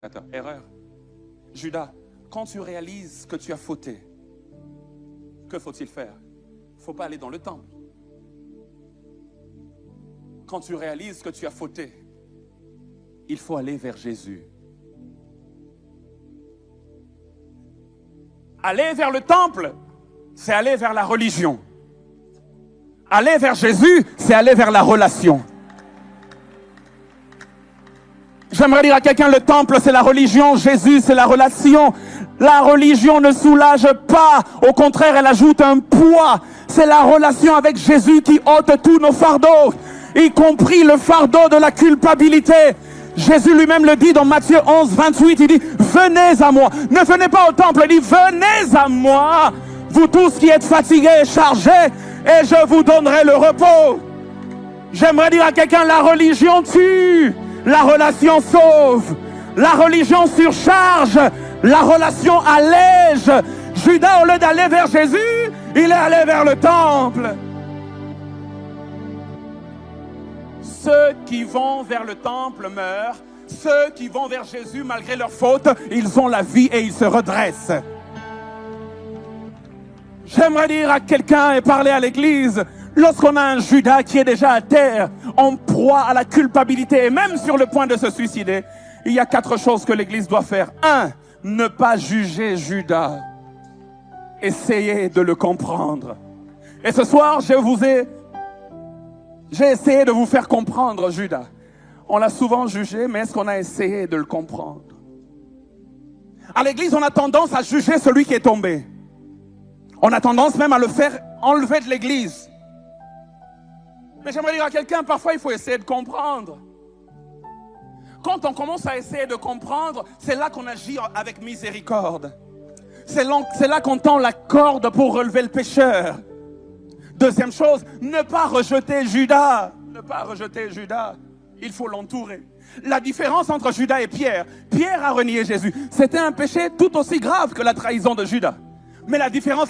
Attends, erreur. Judas, quand tu réalises que tu as fauté, que faut-il faire? Il ne faut pas aller dans le temple. Quand tu réalises que tu as fauté, il faut aller vers Jésus. Aller vers le temple, c'est aller vers la religion. Aller vers Jésus, c'est aller vers la relation. J'aimerais dire à quelqu'un, le temple c'est la religion, Jésus c'est la relation. La religion ne soulage pas, au contraire elle ajoute un poids. C'est la relation avec Jésus qui ôte tous nos fardeaux, y compris le fardeau de la culpabilité. Jésus lui-même le dit dans Matthieu 11, 28, il dit, venez à moi. Ne venez pas au temple, il dit, venez à moi, vous tous qui êtes fatigués et chargés, et je vous donnerai le repos. J'aimerais dire à quelqu'un, la religion tue, la relation sauve. La religion surcharge, la relation allège. Judas, au lieu d'aller vers Jésus, il est allé vers le temple. Ceux qui vont vers le temple meurent. Ceux qui vont vers Jésus, malgré leurs fautes, ils ont la vie et ils se redressent. J'aimerais dire à quelqu'un et parler à l'église, lorsqu'on a un Judas qui est déjà à terre, en proie à la culpabilité et même sur le point de se suicider, il y a 4 choses que l'église doit faire. 1. Ne pas juger Judas. Essayez de le comprendre. Et ce soir, j'ai essayé de vous faire comprendre Judas. On l'a souvent jugé, mais est-ce qu'on a essayé de le comprendre? À l'église, on a tendance à juger celui qui est tombé. On a tendance même à le faire enlever de l'église. Mais j'aimerais dire à quelqu'un, parfois il faut essayer de comprendre. Quand on commence à essayer de comprendre, c'est là qu'on agit avec miséricorde. C'est là qu'on tend la corde pour relever le pécheur. Deuxième chose, ne pas rejeter Judas. Ne pas rejeter Judas. Il faut l'entourer. La différence entre Judas et Pierre. Pierre a renié Jésus. C'était un péché tout aussi grave que la trahison de Judas. Mais la différence